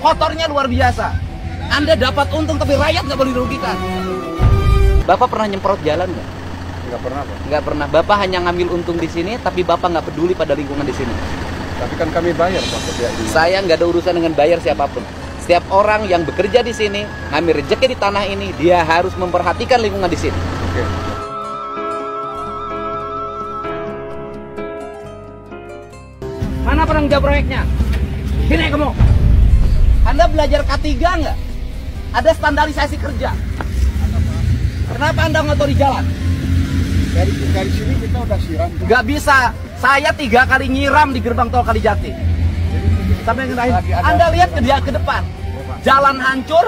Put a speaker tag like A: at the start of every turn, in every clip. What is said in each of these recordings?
A: kotornya luar biasa. Anda dapat untung tapi rakyat nggak boleh dirugikan. Bapak pernah nyemprot jalan nggak?
B: Nggak pernah, Pak.
A: Nggak pernah. Bapak hanya ngambil untung di sini, tapi Bapak nggak peduli pada lingkungan di sini.
B: Tapi kan kami bayar, Pak, ke pihak ini.
A: Saya nggak ada urusan dengan bayar siapapun. Setiap orang yang bekerja di sini, ngambil rezeki di tanah ini, dia harus memperhatikan lingkungan di sini.
B: Oke.
A: Mana penanggung jawab proyeknya? Sini kamu. Anda belajar K3 nggak? Ada standarisasi kerja. Kenapa Anda ngotori jalan?
B: Dari sini kita udah siram.
A: Nggak bisa. Saya 3 kali nyiram di gerbang tol Kalijati. Sampai ngerahin. Anda lihat ke depan. Jalan hancur.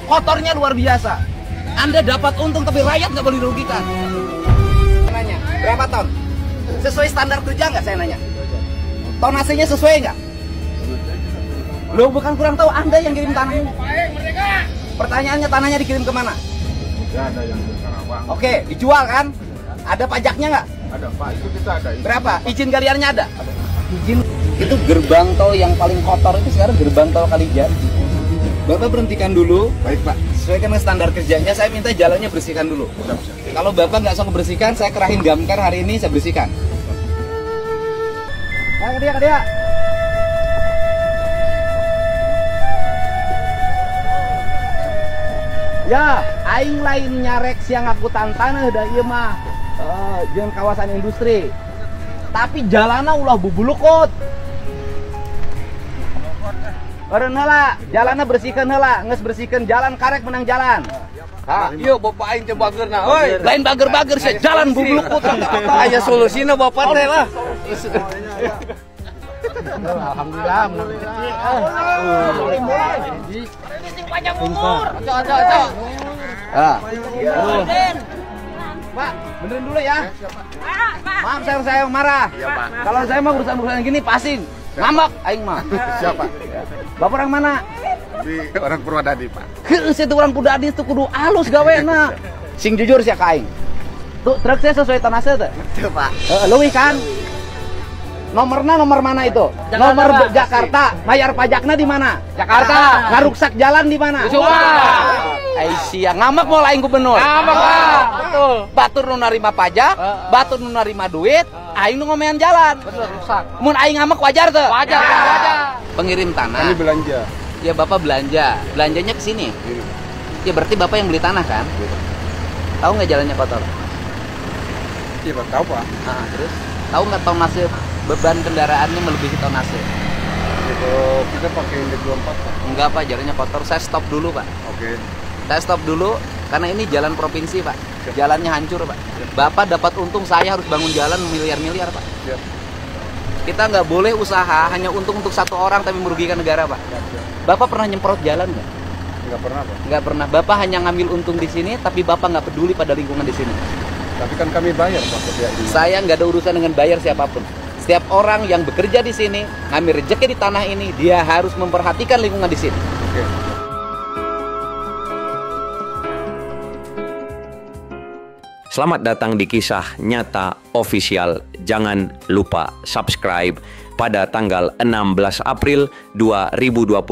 A: Kotornya luar biasa. Anda dapat untung tapi rakyat nggak boleh dirugikan. Nanya, berapa ton? Sesuai standar kerja nggak saya nanya? Tonasenya sesuai nggak? Lo bukan kurang tahu, Anda yang kirim tanahnya. Pertanyaannya, tanahnya dikirim kemana?
B: Ada yang di Karawang.
A: Oke, dijual kan? Ada pajaknya nggak?
B: Ada, Pak. Itu kita ada.
A: Berapa? Izin galiannya ada? Izin. Itu gerbang tol yang paling kotor itu sekarang gerbang tol Kalijati. Bapak berhentikan dulu.
B: Baik, Pak.
A: Sesuaikan dengan standar kerjanya, saya minta jalannya bersihkan dulu. Kalau Bapak nggak sanggup bersihkan, saya kerahin damkar hari ini, saya bersihkan. Ayo ke dia. Ya, aing lain nyarek siang angkutan tanah dah ieu mah. Jeung kawasan industri. Tapi jalanna ulah bubulukut. Eureun heula, jalanna bersihkeun heula, geus bersihkeun jalan karek menang jalan.
C: Ah, ieu bapak aing teh bageurna, euy.
A: Lain bager-bager sih, jalan bubulukut.
C: Aya solusina bapak teh lah.
A: Alhamdulillah, menang rezeki. Panjang umur.
C: Cok.
A: Pak, benerin dulu ya. Maaf saya marah. Kalau saya mah urusan gini pasing. Ngambek aing mah.
B: Siapa?
A: Bapak orang mana?
B: Di orang Purwodadi, Pak.
A: Heeh, itu orang Purwodadi itu kudu alus gawena. Sing jujur sia ka aing. Tuh, truk saya sesuai tonase teh.
B: Itu, Pak.
A: Leuwih kan? Nomor mana itu? Nomor Jakarta. Bayar pajaknya di mana?
C: Jakarta.
A: Ngaruksak jalan di mana? Aisyah ngamak mau lain gubernur.
C: Ngamak lah.
A: Betul. Batur nu narima pajak, batur nu narima duit, aing nu ngomean jalan.
C: Betul, rusak.
A: Mun aing ngamak wajar tuh?
C: Wajar.
A: Pengirim tanah.
B: Kami belanja.
A: Ya Bapak belanja. Belanjanya ke sini. Ya berarti Bapak yang beli tanah kan? Tahu nggak jalannya kotor?
B: Iya, Pak. Tahu, Pak.
A: Nah, terus tahu nggak tonase beban kendaraannya melebihi tonase?
B: Itu kita pakai indeks 24, Pak.
A: Enggak Pak, jalannya kotor. Saya stop dulu Pak.
B: Oke.
A: Saya stop dulu karena ini jalan provinsi Pak. Jalannya hancur Pak. Bapak dapat untung, saya harus bangun jalan miliar-miliar Pak.
B: Siap.
A: Kita nggak boleh usaha hanya untung untuk satu orang tapi merugikan negara Pak. Bapak pernah nyemprot jalan nggak?
B: Nggak pernah, Pak.
A: Nggak pernah. Bapak hanya ngambil untung di sini tapi Bapak nggak peduli pada lingkungan di sini.
B: Tapi kan kami bayar, Pak, ke pihak ini.
A: Saya nggak ada urusan dengan bayar siapapun. Setiap orang yang bekerja di sini, ngambil rezeki di tanah ini, dia harus memperhatikan lingkungan di sini.
B: Oke.
D: Selamat datang di Kisah Nyata Official. Jangan lupa subscribe. Pada tanggal 16 April 2025,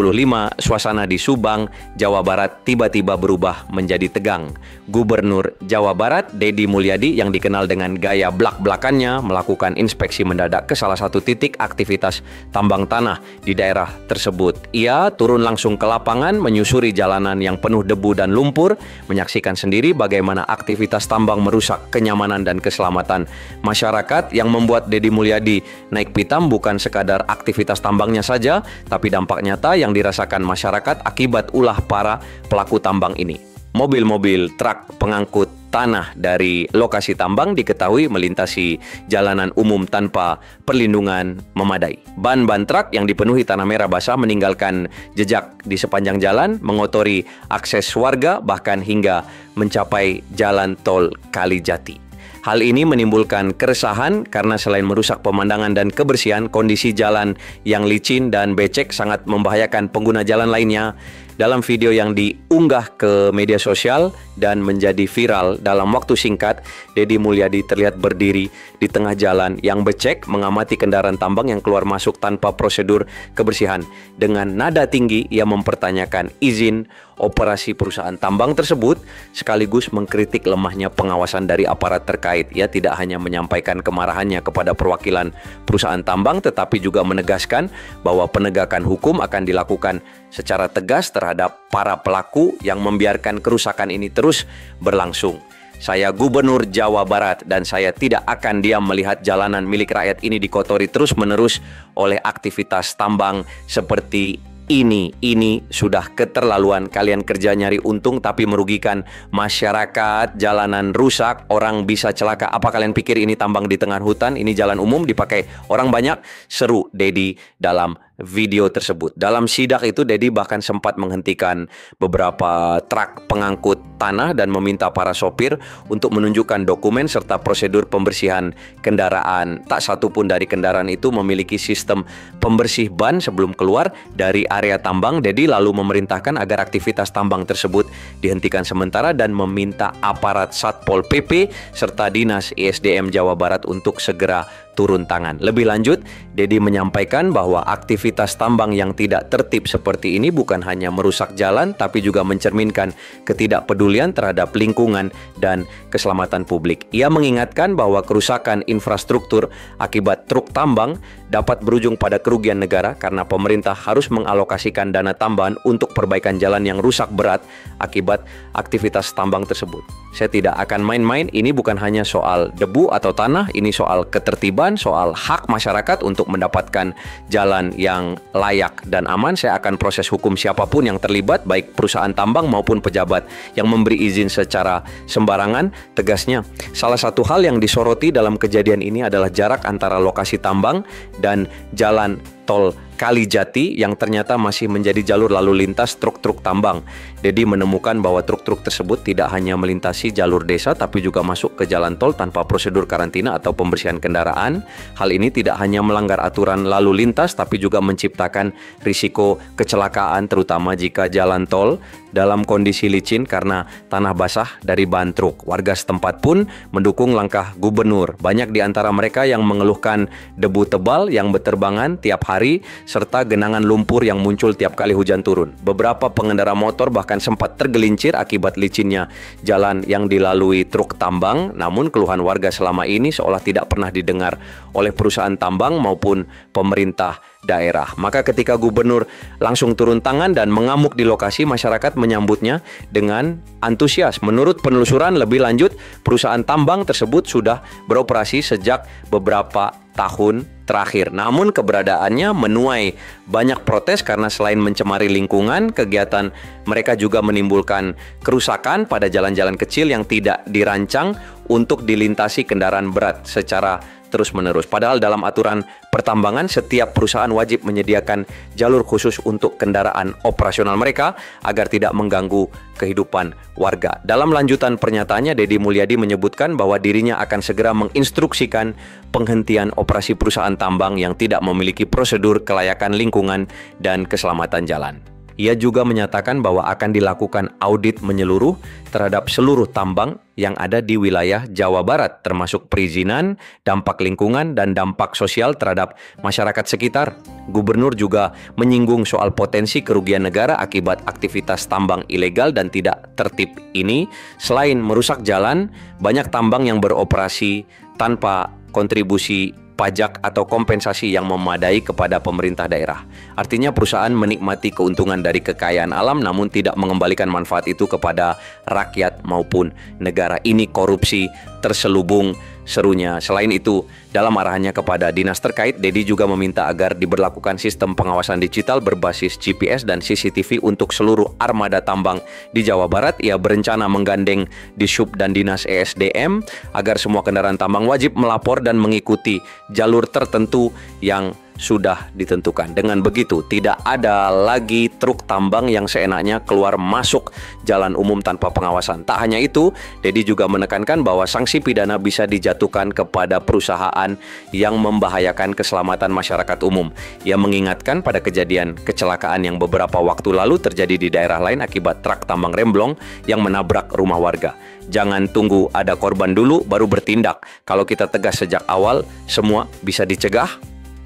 D: suasana di Subang, Jawa Barat tiba-tiba berubah menjadi tegang. Gubernur Jawa Barat, Deddy Mulyadi, yang dikenal dengan gaya blak-blakannya, melakukan inspeksi mendadak ke salah satu titik aktivitas tambang tanah di daerah tersebut. Ia turun langsung ke lapangan, menyusuri jalanan yang penuh debu dan lumpur, menyaksikan sendiri bagaimana aktivitas tambang merusak kenyamanan dan keselamatan masyarakat. Yang membuat Deddy Mulyadi naik pitam bukan sekadar aktivitas tambangnya saja, tapi dampak nyata yang dirasakan masyarakat akibat ulah para pelaku tambang ini. Mobil-mobil truk pengangkut tanah dari lokasi tambang diketahui melintasi jalanan umum tanpa perlindungan memadai. Ban-ban truk yang dipenuhi tanah merah basah meninggalkan jejak di sepanjang jalan, mengotori akses warga, bahkan hingga mencapai jalan tol Kalijati. Hal ini menimbulkan keresahan karena selain merusak pemandangan dan kebersihan, kondisi jalan yang licin dan becek sangat membahayakan pengguna jalan lainnya. Dalam video yang diunggah ke media sosial dan menjadi viral dalam waktu singkat, Deddy Mulyadi terlihat berdiri di tengah jalan yang becek mengamati kendaraan tambang yang keluar masuk tanpa prosedur kebersihan. Dengan nada tinggi, ia mempertanyakan izin operasi perusahaan tambang tersebut sekaligus mengkritik lemahnya pengawasan dari aparat terkait. Ia tidak hanya menyampaikan kemarahannya kepada perwakilan perusahaan tambang, tetapi juga menegaskan bahwa penegakan hukum akan dilakukan secara tegas terhadap para pelaku yang membiarkan kerusakan ini terus berlangsung. Saya Gubernur Jawa Barat dan saya tidak akan diam melihat jalanan milik rakyat ini dikotori terus-menerus oleh aktivitas tambang seperti ini. Ini sudah keterlaluan. Kalian kerja nyari untung tapi merugikan masyarakat. Jalanan rusak, orang bisa celaka. Apa kalian pikir ini tambang di tengah hutan? Ini jalan umum dipakai orang banyak? Seru Deddy dalam video tersebut. Dalam sidak itu Deddy bahkan sempat menghentikan beberapa truk pengangkut tanah dan meminta para sopir untuk menunjukkan dokumen serta prosedur pembersihan kendaraan. Tak satu pun dari kendaraan itu memiliki sistem pembersih ban sebelum keluar dari area tambang. Deddy lalu memerintahkan agar aktivitas tambang tersebut dihentikan sementara dan meminta aparat Satpol PP serta Dinas ISDM Jawa Barat untuk segera turun tangan. Lebih lanjut, Deddy menyampaikan bahwa aktivitas tambang yang tidak tertib seperti ini bukan hanya merusak jalan, tapi juga mencerminkan ketidakpedulian terhadap lingkungan dan keselamatan publik. Ia mengingatkan bahwa kerusakan infrastruktur akibat truk tambang dapat berujung pada kerugian negara karena pemerintah harus mengalokasikan dana tambahan untuk perbaikan jalan yang rusak berat akibat aktivitas tambang tersebut. Saya tidak akan main-main, ini bukan hanya soal debu atau tanah, ini soal ketertiban, soal hak masyarakat untuk mendapatkan jalan yang layak dan aman. Saya akan proses hukum siapapun yang terlibat, baik perusahaan tambang maupun pejabat yang memberi izin secara sembarangan. Tegasnya, salah satu hal yang disoroti dalam kejadian ini adalah jarak antara lokasi tambang dan jalan tol Kalijati yang ternyata masih menjadi jalur lalu lintas truk-truk tambang. Deddy menemukan bahwa truk-truk tersebut tidak hanya melintasi jalur desa tapi juga masuk ke jalan tol tanpa prosedur karantina atau pembersihan kendaraan. Hal ini tidak hanya melanggar aturan lalu lintas tapi juga menciptakan risiko kecelakaan terutama jika jalan tol dalam kondisi licin karena tanah basah dari ban truk. Warga setempat pun mendukung langkah gubernur. Banyak di antara mereka yang mengeluhkan debu tebal yang berterbangan tiap hari serta genangan lumpur yang muncul tiap kali hujan turun. Beberapa pengendara motor bahkan sempat tergelincir akibat licinnya jalan yang dilalui truk tambang. Namun keluhan warga selama ini seolah tidak pernah didengar oleh perusahaan tambang maupun pemerintah daerah. Maka ketika gubernur langsung turun tangan dan mengamuk di lokasi, masyarakat menyambutnya dengan antusias. Menurut penelusuran lebih lanjut, perusahaan tambang tersebut sudah beroperasi sejak beberapa tahun terakhir. Namun keberadaannya menuai banyak protes karena selain mencemari lingkungan, kegiatan mereka juga menimbulkan kerusakan pada jalan-jalan kecil yang tidak dirancang untuk dilintasi kendaraan berat secara terus-menerus. Padahal dalam aturan pertambangan, setiap perusahaan wajib menyediakan jalur khusus untuk kendaraan operasional mereka agar tidak mengganggu kehidupan warga. Dalam lanjutan pernyataannya, Deddy Mulyadi menyebutkan bahwa dirinya akan segera menginstruksikan penghentian operasi perusahaan tambang yang tidak memiliki prosedur kelayakan lingkungan dan keselamatan jalan. Ia juga menyatakan bahwa akan dilakukan audit menyeluruh terhadap seluruh tambang yang ada di wilayah Jawa Barat, termasuk perizinan, dampak lingkungan, dan dampak sosial terhadap masyarakat sekitar. Gubernur juga menyinggung soal potensi kerugian negara akibat aktivitas tambang ilegal dan tidak tertib ini. Selain merusak jalan, banyak tambang yang beroperasi tanpa kontribusi pajak atau kompensasi yang memadai kepada pemerintah daerah. Artinya perusahaan menikmati keuntungan dari kekayaan alam namun tidak mengembalikan manfaat itu kepada rakyat maupun negara. Ini korupsi terselubung, serunya. Selain itu, dalam arahannya kepada dinas terkait, Deddy juga meminta agar diberlakukan sistem pengawasan digital berbasis GPS dan CCTV untuk seluruh armada tambang di Jawa Barat. Ia berencana menggandeng Dishub dan Dinas ESDM agar semua kendaraan tambang wajib melapor dan mengikuti jalur tertentu yang sudah ditentukan. Dengan begitu, tidak ada lagi truk tambang yang seenaknya keluar masuk jalan umum tanpa pengawasan. Tak hanya itu, Dedi juga menekankan bahwa sanksi pidana bisa dijatuhkan kepada perusahaan yang membahayakan keselamatan masyarakat umum. Ia mengingatkan pada kejadian kecelakaan yang beberapa waktu lalu terjadi di daerah lain akibat truk tambang remblong yang menabrak rumah warga. Jangan tunggu ada korban dulu baru bertindak. Kalau kita tegas sejak awal, semua bisa dicegah,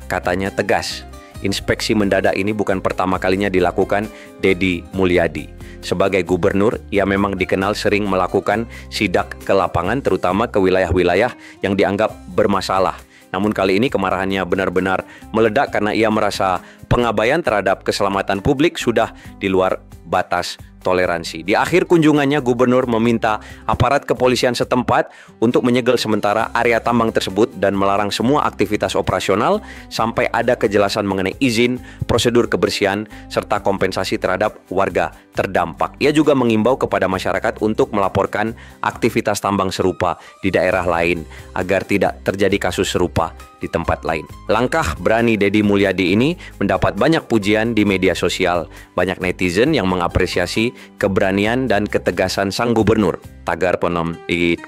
D: katanya tegas. Inspeksi mendadak ini bukan pertama kalinya dilakukan Dedi Mulyadi. Sebagai gubernur, ia memang dikenal sering melakukan sidak ke lapangan, terutama ke wilayah-wilayah yang dianggap bermasalah. Namun kali ini kemarahannya benar-benar meledak karena ia merasa pengabaian terhadap keselamatan publik sudah di luar batas toleransi. Di akhir kunjungannya, gubernur meminta aparat kepolisian setempat untuk menyegel sementara area tambang tersebut dan melarang semua aktivitas operasional sampai ada kejelasan mengenai izin, prosedur kebersihan, serta kompensasi terhadap warga terdampak. Ia juga mengimbau kepada masyarakat untuk melaporkan aktivitas tambang serupa di daerah lain agar tidak terjadi kasus serupa di tempat lain. Langkah berani Dedi Mulyadi ini mendapat banyak pujian di media sosial. Banyak netizen yang mengapresiasi keberanian dan ketegasan sang gubernur. Tagar penampilan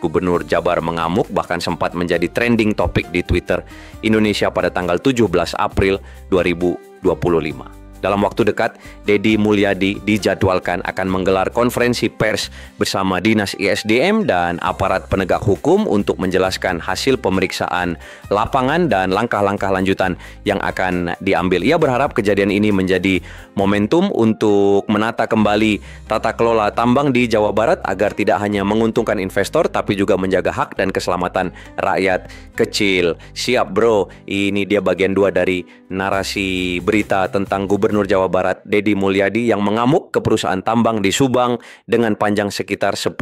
D: Gubernur Jabar mengamuk bahkan sempat menjadi trending topik di Twitter Indonesia pada tanggal 17 April 2025. Dalam waktu dekat, Dedi Mulyadi dijadwalkan akan menggelar konferensi pers bersama Dinas ISDM dan aparat penegak hukum untuk menjelaskan hasil pemeriksaan lapangan dan langkah-langkah lanjutan yang akan diambil. Ia berharap kejadian ini menjadi momentum untuk menata kembali tata kelola tambang di Jawa Barat agar tidak hanya menguntungkan investor tapi juga menjaga hak dan keselamatan rakyat kecil. Siap bro, ini dia bagian 2 dari narasi berita tentang Gubernur Jawa Barat Dedi Mulyadi yang mengamuk ke perusahaan tambang di Subang dengan panjang sekitar 10.000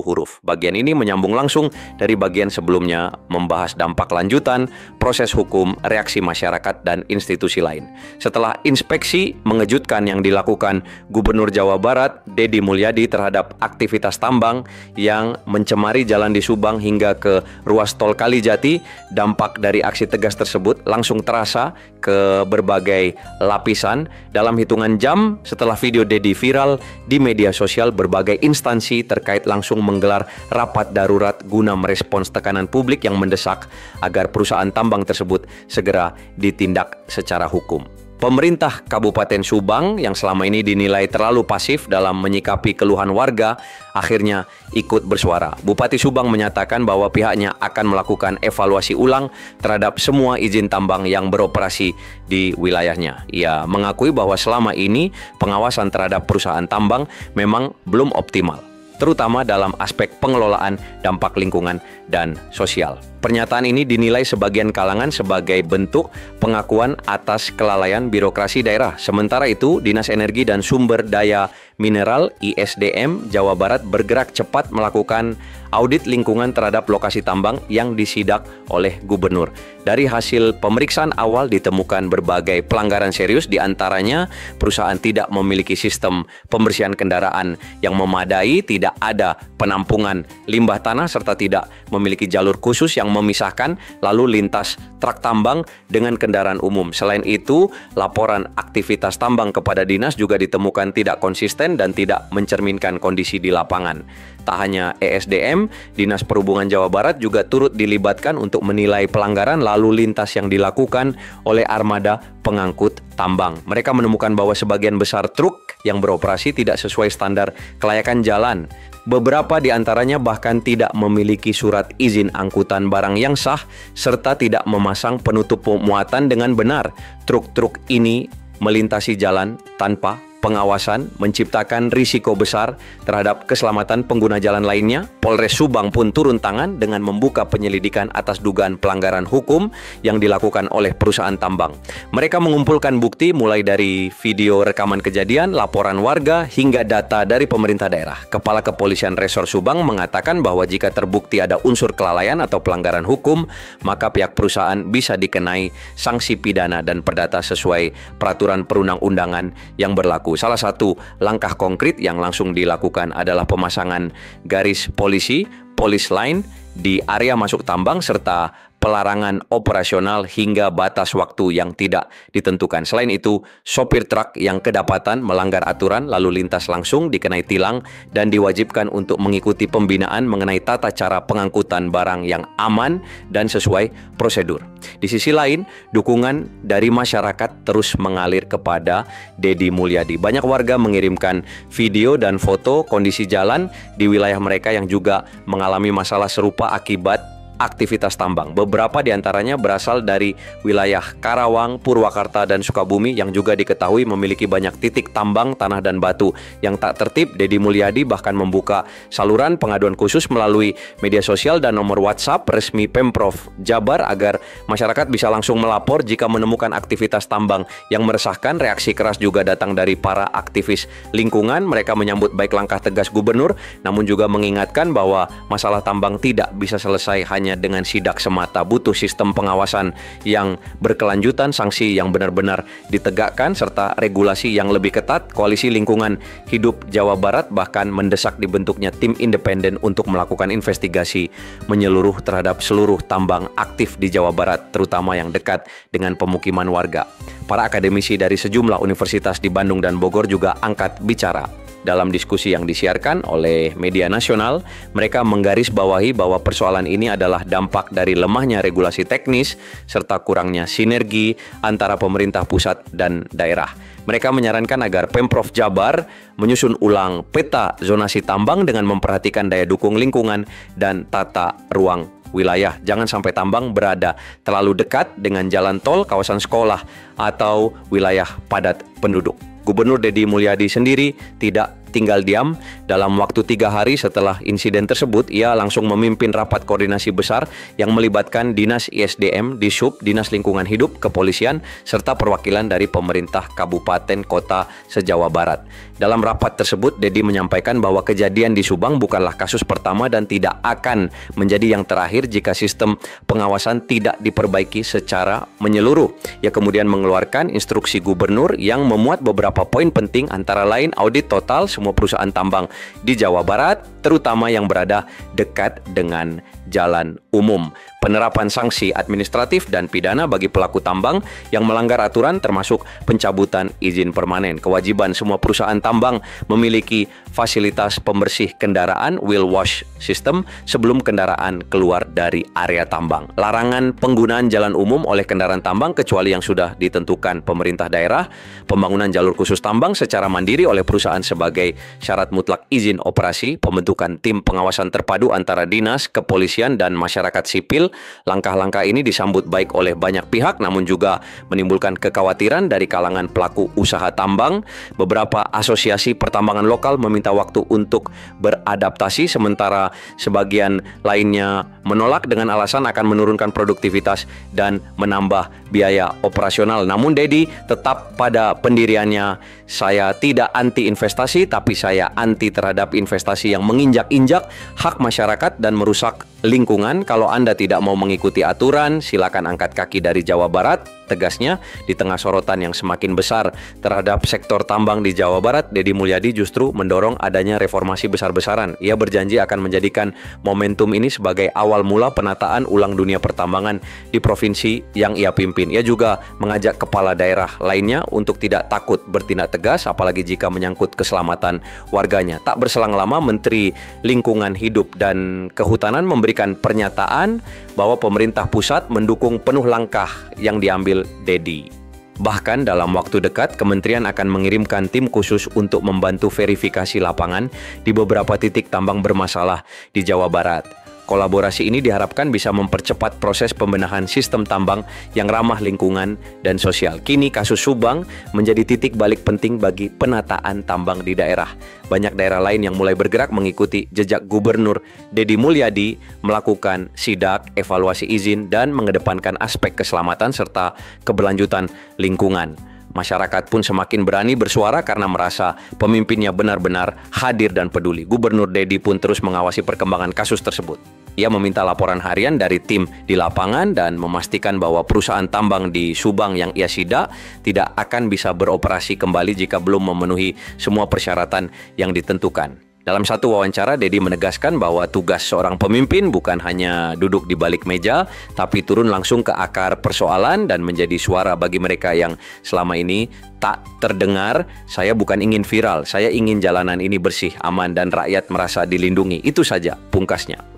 D: huruf. Bagian ini menyambung langsung dari bagian sebelumnya membahas dampak lanjutan, proses hukum, reaksi masyarakat dan institusi lain. Setelah inspeksi mengejutkan yang dilakukan Gubernur Jawa Barat Dedi Mulyadi terhadap aktivitas tambang yang mencemari jalan di Subang hingga ke ruas tol Kalijati, dampak dari aksi tegas tersebut langsung terasa ke berbagai lapisan. Dalam hitungan jam setelah video Dedi viral di media sosial, berbagai instansi terkait langsung menggelar rapat darurat guna merespons tekanan publik yang mendesak agar perusahaan tambang tersebut segera ditindak secara hukum. Pemerintah Kabupaten Subang yang selama ini dinilai terlalu pasif dalam menyikapi keluhan warga akhirnya ikut bersuara. Bupati Subang menyatakan bahwa pihaknya akan melakukan evaluasi ulang terhadap semua izin tambang yang beroperasi di wilayahnya. Ia mengakui bahwa selama ini pengawasan terhadap perusahaan tambang memang belum optimal, terutama dalam aspek pengelolaan dampak lingkungan dan sosial. Pernyataan ini dinilai sebagian kalangan sebagai bentuk pengakuan atas kelalaian birokrasi daerah. Sementara itu, Dinas Energi dan Sumber Daya Mineral ISDM Jawa Barat bergerak cepat melakukan audit lingkungan terhadap lokasi tambang yang disidak oleh gubernur. Dari hasil pemeriksaan awal ditemukan berbagai pelanggaran serius, diantaranya perusahaan tidak memiliki sistem pembersihan kendaraan yang memadai, tidak ada penampungan limbah tanah, serta tidak memiliki jalur khusus yang memisahkan lalu lintas truk tambang dengan kendaraan umum. Selain itu, laporan aktivitas tambang kepada dinas juga ditemukan tidak konsisten dan tidak mencerminkan kondisi di lapangan. Tak hanya ESDM, Dinas Perhubungan Jawa Barat juga turut dilibatkan untuk menilai pelanggaran lalu lintas yang dilakukan oleh armada pengangkut tambang. Mereka menemukan bahwa sebagian besar truk yang beroperasi tidak sesuai standar kelayakan jalan. Beberapa di antaranya bahkan tidak memiliki surat izin angkutan barang yang sah, serta tidak memasang penutup muatan dengan benar. Truk-truk ini melintasi jalan tanpa pengawasan, menciptakan risiko besar terhadap keselamatan pengguna jalan lainnya. Polres Subang pun turun tangan dengan membuka penyelidikan atas dugaan pelanggaran hukum yang dilakukan oleh perusahaan tambang. Mereka mengumpulkan bukti mulai dari video rekaman kejadian, laporan warga, hingga data dari pemerintah daerah. Kepala Kepolisian Resor Subang mengatakan bahwa jika terbukti ada unsur kelalaian atau pelanggaran hukum, maka pihak perusahaan bisa dikenai sanksi pidana dan perdata sesuai peraturan perundang-undangan yang berlaku. Salah satu langkah konkret yang langsung dilakukan adalah pemasangan garis polisi, police line di area masuk tambang serta pelarangan operasional hingga batas waktu yang tidak ditentukan. Selain itu, sopir truk yang kedapatan melanggar aturan lalu lintas langsung dikenai tilang dan diwajibkan untuk mengikuti pembinaan mengenai tata cara pengangkutan barang yang aman dan sesuai prosedur. Di sisi lain, dukungan dari masyarakat terus mengalir kepada Deddy Mulyadi. Banyak warga mengirimkan video dan foto kondisi jalan di wilayah mereka yang juga mengalami masalah serupa akibat aktivitas tambang. Beberapa diantaranya berasal dari wilayah Karawang, Purwakarta, dan Sukabumi yang juga diketahui memiliki banyak titik tambang tanah dan batu yang tak tertib. Deddy Mulyadi bahkan membuka saluran pengaduan khusus melalui media sosial dan nomor WhatsApp resmi Pemprov Jabar agar masyarakat bisa langsung melapor jika menemukan aktivitas tambang yang meresahkan. Reaksi keras juga datang dari para aktivis lingkungan. Mereka menyambut baik langkah tegas gubernur, namun juga mengingatkan bahwa masalah tambang tidak bisa selesai hanya dengan sidak semata. Butuh sistem pengawasan yang berkelanjutan, sanksi yang benar-benar ditegakkan, serta regulasi yang lebih ketat. Koalisi Lingkungan Hidup Jawa Barat bahkan mendesak dibentuknya tim independen untuk melakukan investigasi menyeluruh terhadap seluruh tambang aktif di Jawa Barat, terutama yang dekat dengan pemukiman warga. Para akademisi dari sejumlah universitas di Bandung dan Bogor juga angkat bicara. Dalam diskusi yang disiarkan oleh media nasional, mereka menggarisbawahi bahwa persoalan ini adalah dampak dari lemahnya regulasi teknis serta kurangnya sinergi antara pemerintah pusat dan daerah. Mereka menyarankan agar Pemprov Jabar menyusun ulang peta zonasi tambang dengan memperhatikan daya dukung lingkungan dan tata ruang wilayah. Jangan sampai tambang berada terlalu dekat dengan jalan tol, kawasan sekolah, atau wilayah padat penduduk. Gubernur Deddy Mulyadi sendiri tidak tinggal diam. Dalam waktu 3 hari setelah insiden tersebut, ia langsung memimpin rapat koordinasi besar yang melibatkan Dinas ISDM, Dishub, Dinas Lingkungan Hidup, Kepolisian, serta perwakilan dari pemerintah kabupaten kota se-Jawa Barat. Dalam rapat tersebut, Deddy menyampaikan bahwa kejadian di Subang bukanlah kasus pertama dan tidak akan menjadi yang terakhir jika sistem pengawasan tidak diperbaiki secara menyeluruh. Ia kemudian mengeluarkan instruksi gubernur yang memuat beberapa poin penting, antara lain audit total semua perusahaan tambang di Jawa Barat, terutama yang berada dekat dengan jalan umum. Penerapan sanksi administratif dan pidana bagi pelaku tambang yang melanggar aturan, termasuk pencabutan izin permanen. Kewajiban semua perusahaan tambang memiliki fasilitas pembersih kendaraan wheel wash system sebelum kendaraan keluar dari area tambang. Larangan penggunaan jalan umum oleh kendaraan tambang kecuali yang sudah ditentukan pemerintah daerah. Pembangunan jalur khusus tambang secara mandiri oleh perusahaan sebagai syarat mutlak izin operasi. Pembentukan tim pengawasan terpadu antara dinas, kepolisian, dan masyarakat sipil. Langkah-langkah ini disambut baik oleh banyak pihak, namun juga menimbulkan kekhawatiran dari kalangan pelaku usaha tambang. Beberapa asosiasi pertambangan lokal meminta waktu untuk beradaptasi, sementara sebagian lainnya menolak dengan alasan akan menurunkan produktivitas dan menambah biaya operasional. Namun Deddy tetap pada pendiriannya. Saya tidak anti investasi, tapi saya anti terhadap investasi yang menginjak-injak hak masyarakat dan merusak lingkungan. Kalau Anda tidak mau mengikuti aturan, silakan angkat kaki dari Jawa Barat, tegasnya. Di tengah sorotan yang semakin besar terhadap sektor tambang di Jawa Barat, Deddy Mulyadi justru mendorong adanya reformasi besar-besaran. Ia berjanji akan menjadikan momentum ini sebagai awal mula penataan ulang dunia pertambangan di provinsi yang ia pimpin. Ia juga mengajak kepala daerah lainnya untuk tidak takut bertindak tegas, apalagi jika menyangkut keselamatan warganya. Tak berselang lama, Menteri Lingkungan Hidup dan Kehutanan memberikan pernyataan bahwa pemerintah pusat mendukung penuh langkah yang diambil Deddy. Bahkan dalam waktu dekat, kementerian akan mengirimkan tim khusus untuk membantu verifikasi lapangan di beberapa titik tambang bermasalah di Jawa Barat. Kolaborasi ini diharapkan bisa mempercepat proses pembenahan sistem tambang yang ramah lingkungan dan sosial. Kini kasus Subang menjadi titik balik penting bagi penataan tambang di daerah. Banyak daerah lain yang mulai bergerak mengikuti jejak Gubernur Deddy Mulyadi, melakukan sidak, evaluasi izin, dan mengedepankan aspek keselamatan serta keberlanjutan lingkungan. Masyarakat pun semakin berani bersuara karena merasa pemimpinnya benar-benar hadir dan peduli. Gubernur Deddy pun terus mengawasi perkembangan kasus tersebut. Ia meminta laporan harian dari tim di lapangan dan memastikan bahwa perusahaan tambang di Subang yang ia sidak tidak akan bisa beroperasi kembali jika belum memenuhi semua persyaratan yang ditentukan. Dalam satu wawancara, Dedi menegaskan bahwa tugas seorang pemimpin bukan hanya duduk di balik meja, tapi turun langsung ke akar persoalan dan menjadi suara bagi mereka yang selama ini tak terdengar. Saya bukan ingin viral, saya ingin jalanan ini bersih, aman, dan rakyat merasa dilindungi. Itu saja, pungkasnya.